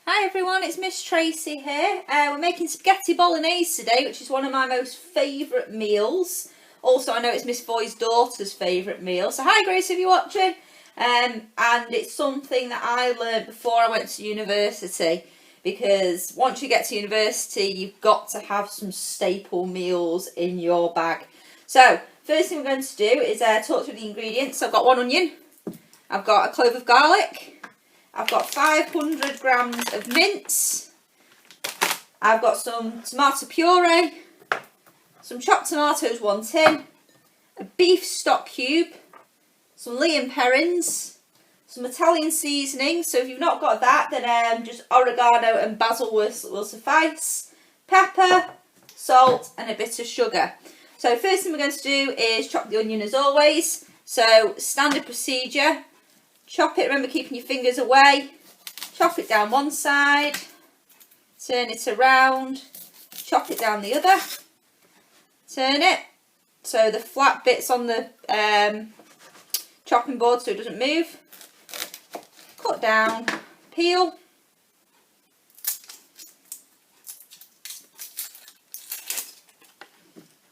Hi everyone, it's Miss Tracy here. We're making spaghetti bolognese today, which is one of my most favourite meals. Also, I know it's Miss Foy's daughter's favourite meal. So hi Grace, if you're watching. And it's something that I learned before I went to university, because once you get to university, you've got to have some staple meals in your bag. So first thing we're going to do is talk through the ingredients. So I've got 1 onion, I've got a clove of garlic, I've got 500 grams of mince, I've got some tomato puree, some chopped tomatoes 1 tin, a beef stock cube, some Lea & Perrins, some Italian seasoning, so if you've not got that then just oregano and basil will suffice, pepper, salt and a bit of sugar. So first thing we're going to do is chop the onion as always. So standard procedure. Chop it, remember keeping your fingers away, chop it down one side, turn it around, chop it down the other, turn it so the flat bit's on the chopping board so it doesn't move, cut down, peel,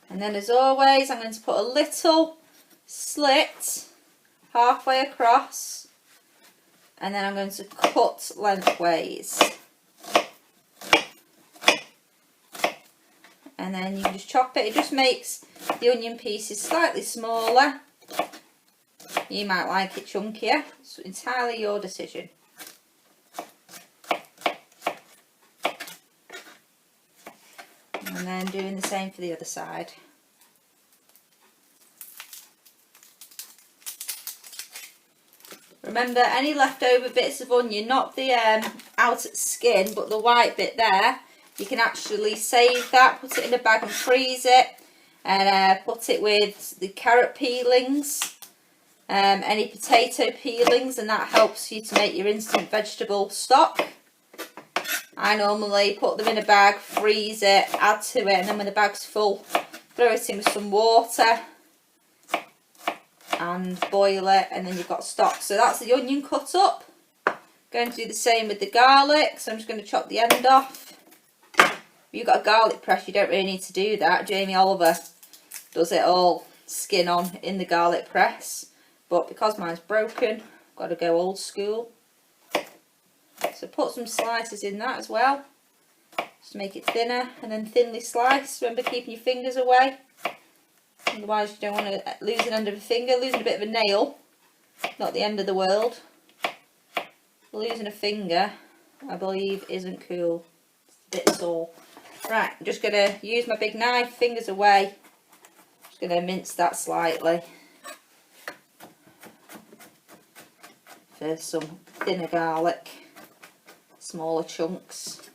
and then as always I'm going to put a little slit halfway across, and then I'm going to cut lengthways, and then you can just chop it. It just makes the onion pieces slightly smaller. You might like it chunkier, it's entirely your decision. And then doing the same for the other side. Remember, any leftover bits of onion, not the outer skin, but the white bit there, you can actually save that, put it in a bag and freeze it, and put it with the carrot peelings, any potato peelings, and that helps you to make your instant vegetable stock. I normally put them in a bag, freeze it, add to it, and then when the bag's full, throw it in with some water and boil it, and then you've got stock. So that's the onion cut up. Going to do the same with the garlic, so I'm just going to chop the end off. If you've got a garlic press, you don't really need to do that. Jamie Oliver does it all skin on in the garlic press, but because mine's broken, I've got to go old school. So put some slices in that as well, just to make it thinner, and then thinly slice. Remember, keeping your fingers away. Otherwise you don't want to lose an end of a finger. Losing a bit of a nail, not the end of the world. Losing a finger, I believe, isn't cool. It's a bit sore. Right, I'm just going to use my big knife, fingers away. Just going to mince that slightly for some thinner garlic, smaller chunks.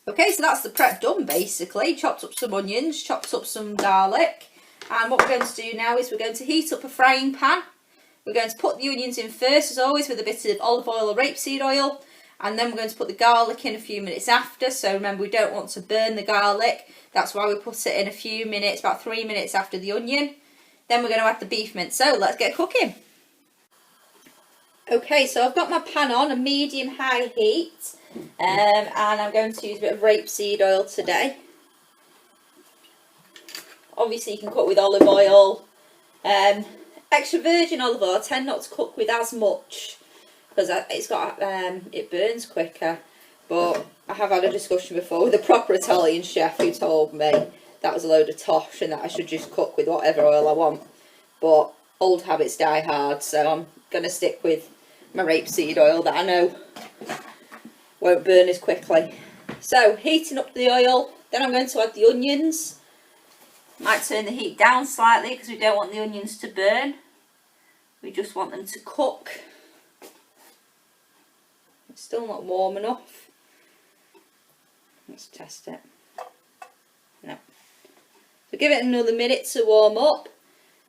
Okay, so that's the prep done basically. Chopped up some onions, chopped up some garlic, and what we're going to do now is we're going to heat up a frying pan. We're going to put the onions in first, as always, with a bit of olive oil or rapeseed oil, and then we're going to put the garlic in a few minutes after. So remember, we don't want to burn the garlic, that's why we put it in a few minutes, about 3 minutes after the onion. Then we're going to add the beef mince, so let's get cooking. Okay, so I've got my pan on a medium-high heat. And I'm going to use a bit of rapeseed oil today. Obviously you can cook with olive oil. Extra virgin olive oil I tend not to cook with as much, because it's got it burns quicker. But I have had a discussion before with a proper Italian chef who told me that was a load of tosh and that I should just cook with whatever oil I want. But old habits die hard, so I'm going to stick with my rapeseed oil that I know won't burn as quickly. So heating up the oil, then I'm going to add the onions. Might turn the heat down slightly because we don't want the onions to burn. We just want them to cook. It's still not warm enough. Let's test it. No. So give it another minute to warm up.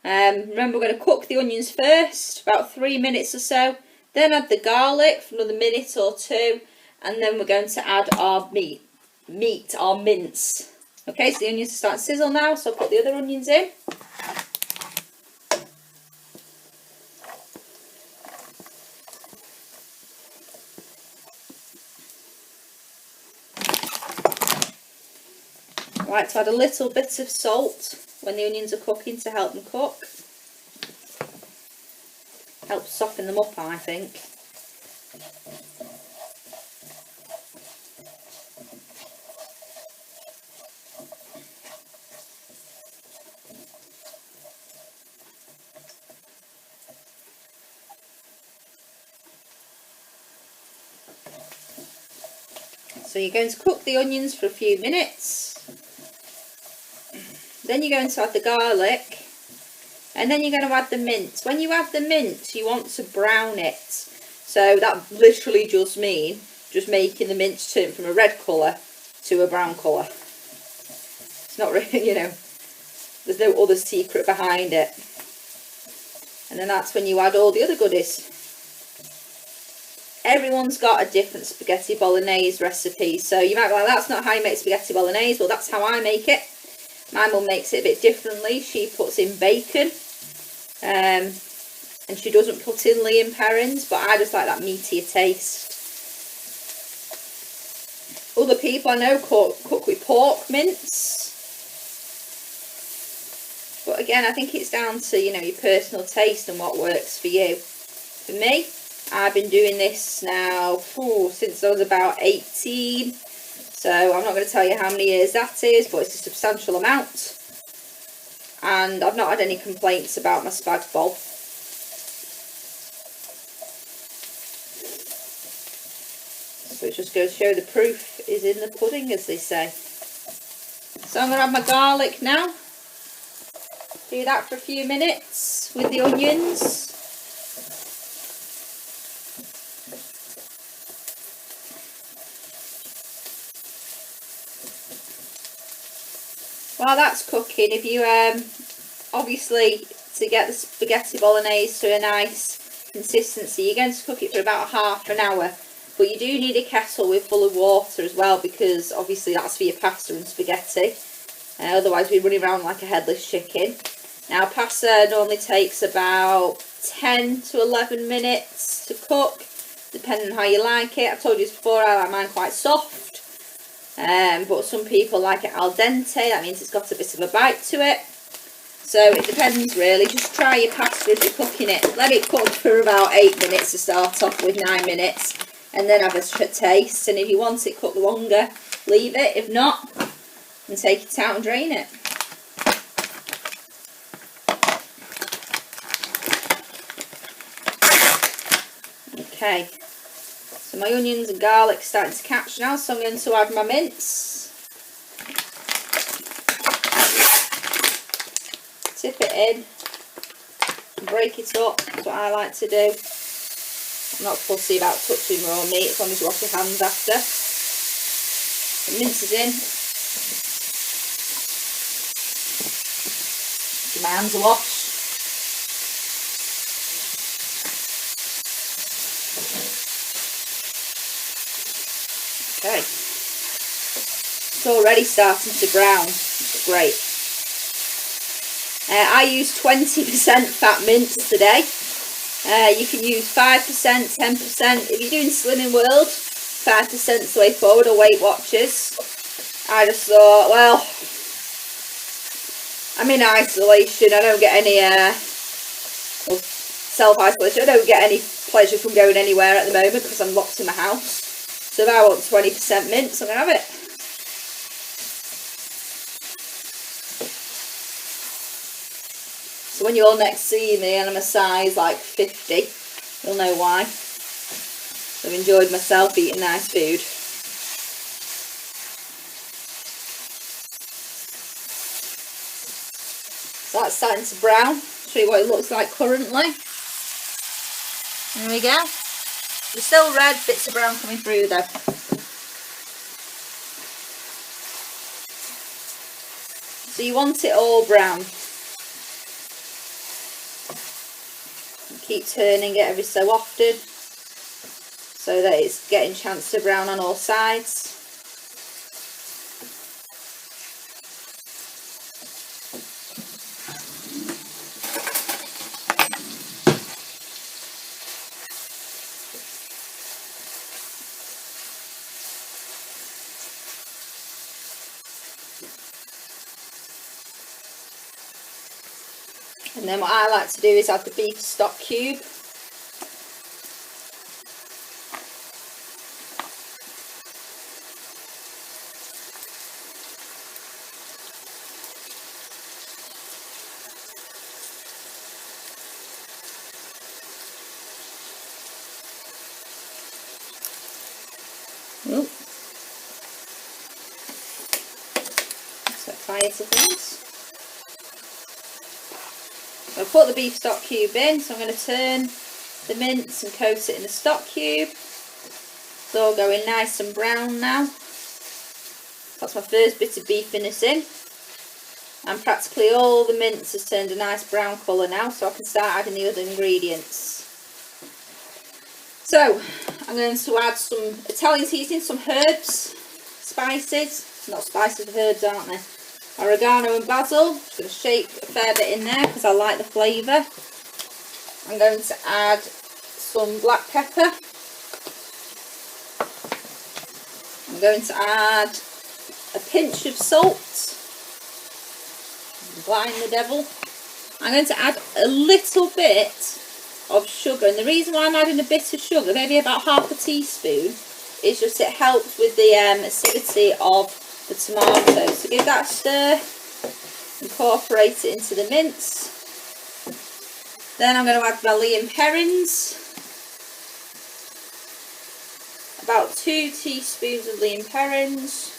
Remember, we're going to cook the onions first, about 3 minutes or so. Then add the garlic for another minute or two. And then we're going to add our our mince. Okay, so the onions are starting to sizzle now, so I'll put the other onions in. I like to add a little bit of salt when the onions are cooking to help them cook. Helps soften them up, I think. So you're going to cook the onions for a few minutes. Then you're going to add the garlic. And then you're going to add the mint. When you add the mint, you want to brown it. So that literally just means just making the mint turn from a red colour to a brown colour. It's not really, you know, there's no other secret behind it. And then that's when you add all the other goodies. Everyone's got a different spaghetti bolognese recipe, so you might be like, that's not how you make spaghetti bolognese. Well, that's how I make it. My mum makes it a bit differently. She puts in bacon, and she doesn't put in Lea & Perrins, but I just like that meatier taste. Other people I know cook with pork mince, but again, I think it's down to, you know, your personal taste and what works for you. For me, I've been doing this now since I was about 18, so I'm not going to tell you how many years that is, but it's a substantial amount, and I've not had any complaints about my spag bol. So it just goes to show the proof is in the pudding, as they say. So I'm going to add my garlic now. Do that for a few minutes with the onions. While that's cooking, if you obviously, to get the spaghetti bolognese to a nice consistency, you're going to cook it for about half an hour. But you do need a kettle full of water as well, because obviously that's for your pasta and spaghetti. Otherwise we're running around like a headless chicken. Now pasta normally takes about 10 to 11 minutes to cook, depending on how you like it. I've told you this before, I like mine quite soft. But some people like it al dente, that means it's got a bit of a bite to it. So it depends really. Just try your pasta as you're cooking it. Let it cook for about 8 minutes to start off with, 9 minutes. And then have a taste. And if you want it cooked longer, leave it. If not, then take it out and drain it. Okay. So my onions and garlic starting to catch now, so I'm going to add my mince. Tip it in, break it up, that's what I like to do. I'm not fussy about touching raw meat, as long as you wash your hands after. The mince is in. My hands are washed. Okay, it's already starting to brown. Great. I use 20% fat mince today. You can use 5%, 10%. If you're doing Slimming World, 5% is the way forward, or Weight Watchers. I just thought, well, I'm in isolation. I don't get any self-isolation. I don't get any pleasure from going anywhere at the moment because I'm locked in my house. So if I want 20% mince, I'm going to have it. So when you all next see me and I'm a size like 50, you'll know why. I've enjoyed myself eating nice food. So that's starting to brown. Show you what it looks like currently. There we go. It's still red, bits of brown coming through though. So you want it all brown. Keep turning it every so often so that it's getting a chance to brown on all sides. And then what I like to do is add the beef stock cube. Ooh. Set fire to things. So I've put the beef stock cube in, so I'm going to turn the mince and coat it in the stock cube. It's all going nice and brown now. That's my first bit of beefiness in. And practically all the mince has turned a nice brown colour now, so I can start adding the other ingredients. So I'm going to add some Italian seasoning, some herbs, spices, not spices, but herbs, aren't they? Oregano and basil. Just going to shake a fair bit in there because I like the flavour. I'm going to add some black pepper. I'm going to add a pinch of salt. Blind the devil. I'm going to add a little bit of sugar, and the reason why I'm adding a bit of sugar, maybe about half a teaspoon, is just it helps with the acidity of the tomatoes. So give that a stir, incorporate it into the mince. Then I'm going to add my Liam herrings, about 2 teaspoons of Liam herrings,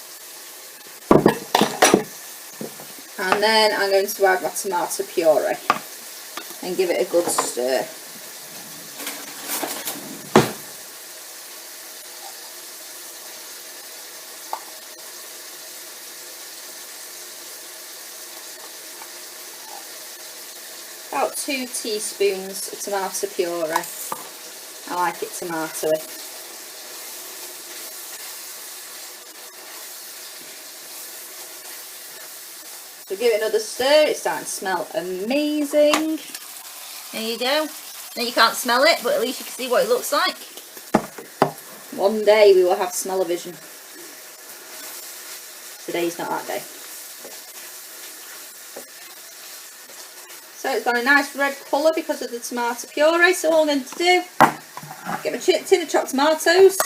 and then I'm going to add my tomato puree and give it a good stir. About 2 teaspoons of tomato puree. I like it tomatoey. So give it another stir. It's starting to smell amazing. There you go. Now you can't smell it, but at least you can see what it looks like. One day we will have smell-o-vision. Today's not that day. So it's got a nice red colour because of the tomato puree. So all I'm going to do, get my tin of chopped tomatoes.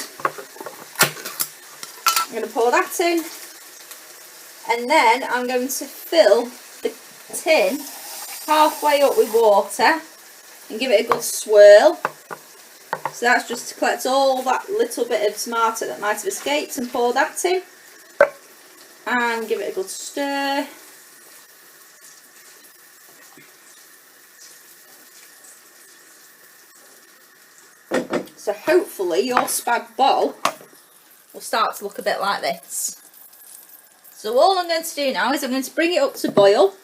I'm going to pour that in. And then I'm going to fill the tin halfway up with water and give it a good swirl. So that's just to collect all that little bit of tomato that might have escaped, and pour that in. And give it a good stir. So hopefully your spag bol will start to look a bit like this. So all I'm going to do now is I'm going to bring it up to boil,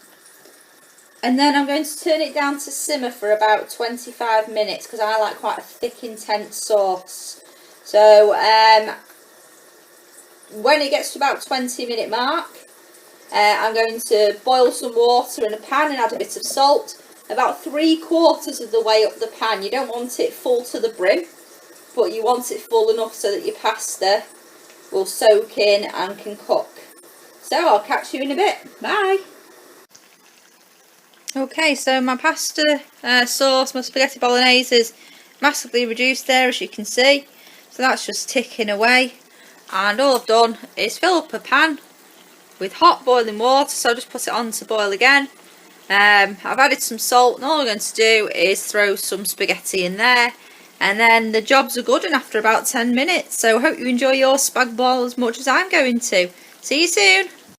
and then I'm going to turn it down to simmer for about 25 minutes because I like quite a thick, intense sauce. So when it gets to about 20-minute mark, I'm going to boil some water in a pan and add a bit of salt. About 3/4 of the way up the pan. You don't want it full to the brim, but you want it full enough so that your pasta will soak in and can cook. So I'll catch you in a bit. Bye. Okay, so my pasta sauce, my spaghetti bolognese is massively reduced there, as you can see. So that's just ticking away. And all I've done is fill up a pan with hot boiling water, so I'll just put it on to boil again. I've added some salt, and all I'm going to do is throw some spaghetti in there, and then the jobs are good in after about 10 minutes. So I hope you enjoy your spag bol as much as I'm going to. See you soon.